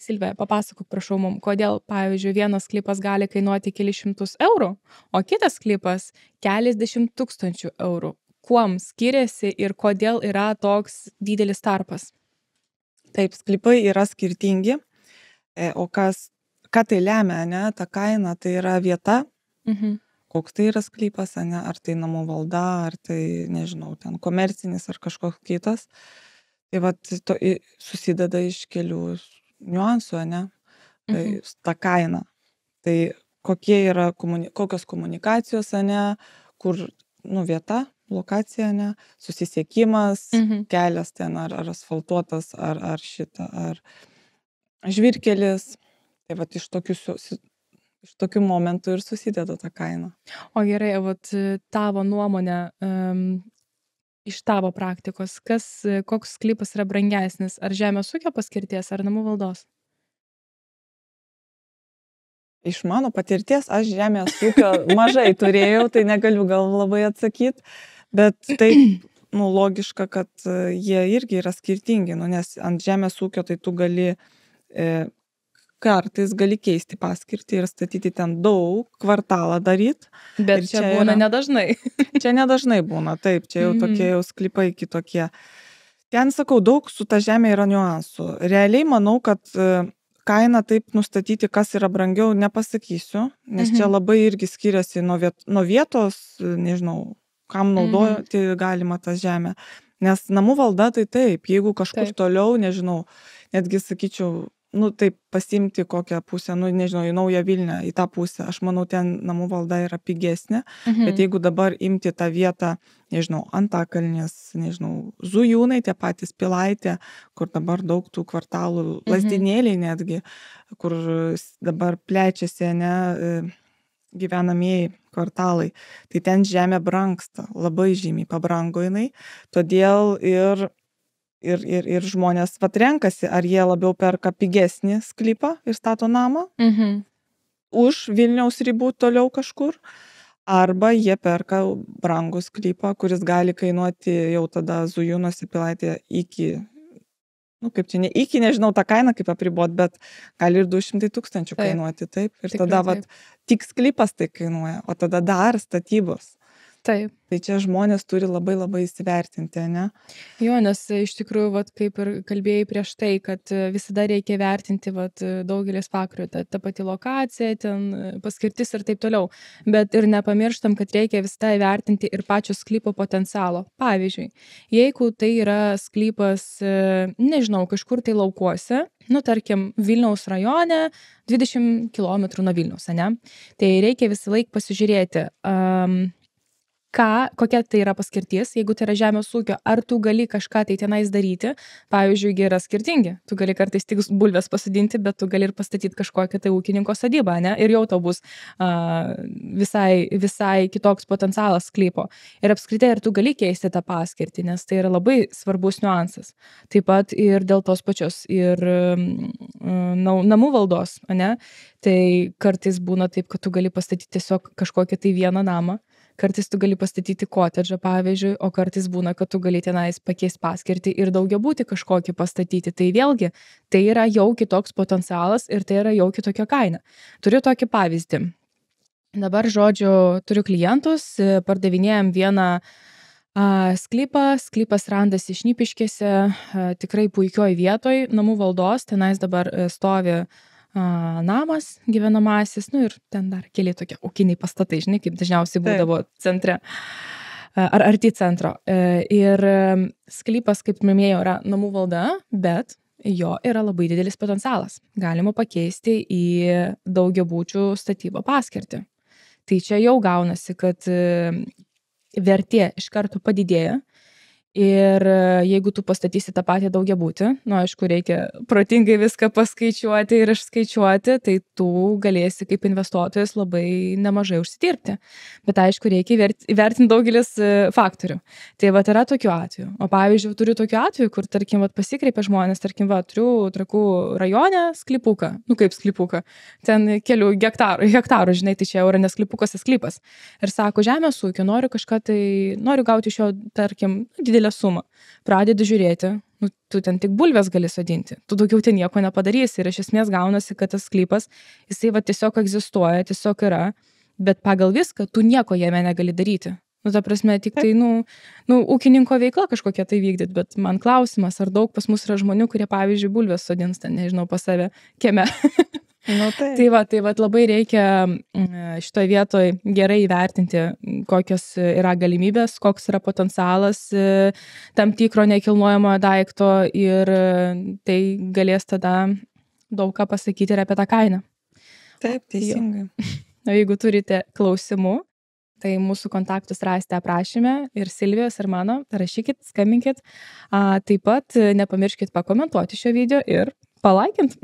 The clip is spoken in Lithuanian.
Silvija, papasakok, prašau mum, kodėl, pavyzdžiui, vienas sklypas gali kainuoti kelis šimtus eurų, o kitas sklypas keliasdešimt tūkstančių eurų. Kuom skiriasi ir kodėl yra toks didelis tarpas? Taip, sklypai yra skirtingi, o ką tai lemia, ne, ta kaina, tai yra vieta, koks tai yra sklypas, ne, ar tai namų valda, ar tai, nežinau, ten komercinis ar kažkoks kitas. Tai vat susideda iš kelių niuansų, ne, ta kaina. Tai kokios komunikacijos, ne, kur, vieta, lokacija, ne, susisiekimas, kelias ten, ar asfaltuotas, ar žvyrkelis. Tai vat iš tokių momentų ir susideda ta kaina. O gerai, vat tavo nuomonė, iš tavo praktikos, koks sklypas yra brangesnis, ar žemės ūkio paskirties, ar namų valdos? Iš mano patirties aš žemės ūkio mažai turėjau, tai negaliu gal labai atsakyti, bet taip, logiška, kad jie irgi yra skirtingi, nes ant žemės ūkio tai tu gali, kartais gali keisti paskirtį ir statyti ten daug, kvartalą daryti. Bet čia būna nedažnai. Čia nedažnai būna, taip, čia jau tokie jau sklypai kitokie. Ten, sakau, daug su ta žemė yra niuansų. Realiai manau, kad kainą taip nustatyti, kas yra brangiau, nepasakysiu, nes čia labai irgi skiriasi nuo vietos, nežinau, kam naudoti galima tą žemę. Nes namų valda tai taip, jeigu kažkur toliau, nežinau, netgi sakyčiau, taip pasiimti kokią pusę, nežinau, į Naują Vilnią, į tą pusę, aš manau, ten namų valda yra pigesnė, bet jeigu dabar imti tą vietą, nežinau, Antakalnis, nežinau, Zujūnai, tie patys Pilaitė, kur dabar daug tų kvartalų, Lazdynėliai netgi, kur dabar plečiasi, ne, gyvenamieji kvartalai, tai ten žemė brangsta, labai žymiai pabrango jinai, todėl ir žmonės renkasi, ar jie labiau perka pigesnį sklypą ir stato namą už Vilniaus ribų toliau kažkur, arba jie perka brangų sklypą, kuris gali kainuoti jau tada Zujūnuose, Pilaitėje iki, kaip čia, nežinau tą kainą kaip apribot, bet gali ir 200 000 kainuoti, taip, ir tada tik sklypas tai kainuoja, o tada dar statybos. Taip. Tai čia žmonės turi labai labai įsivertinti, ne? Jo, nes iš tikrųjų, kaip ir kalbėjai prieš tai, kad visada reikia vertinti daugelis faktorių, ta pati lokacija, ten paskirtis ir taip toliau. Bet ir nepamirštam, kad reikia visada įvertinti ir pačio sklypo potencialo. Pavyzdžiui, jeigu tai yra sklypas, nežinau, kažkur tai laukuose, tarkim, Vilniaus rajone, 20 km nuo Vilniaus, ne? Tai reikia visą laiką pasižiūrėti, kokia tai yra paskirtis, jeigu tai yra žemės ūkio, ar tu gali kažką tai tenais daryti, pavyzdžiui, yra skirtingi, tu gali kartais tik bulves pasodinti, bet tu gali ir pastatyti kažkokią tai ūkininko sodybą, ne, ir jau tau bus visai kitoks potencialas sklypo. Ir apskritai, ar tu gali keisti tą paskirtį, nes tai yra labai svarbus niuansas. Taip pat ir dėl tos pačios ir namų valdos, ne, tai kartais būna taip, kad tu gali pastatyti tiesiog kažkokią tai vieną namą, kartais tu gali pastatyti kotedžą, pavyzdžiui, o kartais būna, kad tu gali tenais pakeisti paskirtį ir daugiabutį kažkokį pastatyti. Tai vėlgi, tai yra jau kitoks potencialas ir tai yra jau kitokia kaina. Turiu tokį pavyzdį. Dabar, žodžiu, turiu klientus, pardavinėjom vieną sklypas randasi Šnipiškėse, tikrai puikioj vietoj, namų valdos, tenais dabar stovi namas gyvenamasis, ir ten dar keli tokie ūkiniai pastatai, žinai, kaip dažniausiai būdavo centre, ar arti centro. Ir sklypas, kaip minėjau, yra namų valda, bet jo yra labai didelis potencialas. Galima pakeisti į daugiabučių statybą paskirtį. Tai čia jau gaunasi, kad vertė iš karto padidėja. Ir jeigu tu pastatysi tą patį daugiabutį, aišku, reikia protingai viską paskaičiuoti ir išskaičiuoti, tai tu galėsi kaip investuotojas labai nemažai užsidirbti. Bet aišku, reikia įvertinti daugelis faktorių. Tai yra tokių atvejų. O pavyzdžiui, turiu tokių atvejų, kur, tarkim, pasikreipia žmonės, tarkim, turiu Trakų rajone sklypuką, kaip sklypuką, ten kelių hektarų, žinai, tai čia jau yra ne sklypukas, sklypas. Ir sako, žemės ūkio, noriu gauti iš jo, tarkim, didelę sumą. Pradedu žiūrėti, nu, tu ten tik bulves gali sodinti, tu daugiau ten nieko nepadarysi ir iš esmės gaunasi, kad tas sklypas, jisai va tiesiog egzistuoja, tiesiog yra, bet pagal viską tu nieko jame negali daryti. Nu, ta prasme, tik tai, ūkininko veikla kažkokia tai vykdyt, bet man klausimas, ar daug pas mus yra žmonių, kurie, pavyzdžiui, bulves sodins, ten, nežinau, pas save kieme. Nu, Tai va labai reikia šitoje vietoje gerai įvertinti, kokios yra galimybės, koks yra potencialas tam tikro nekilnojamojo daikto ir tai galės tada daug ką pasakyti ir apie tą kainą. Taip, teisingai. O jeigu turite klausimų, tai mūsų kontaktus rasite aprašyme ir Silvijos ir mano, rašykit, skambinkit. Taip pat nepamirškit pakomentuoti šio video ir palaikint.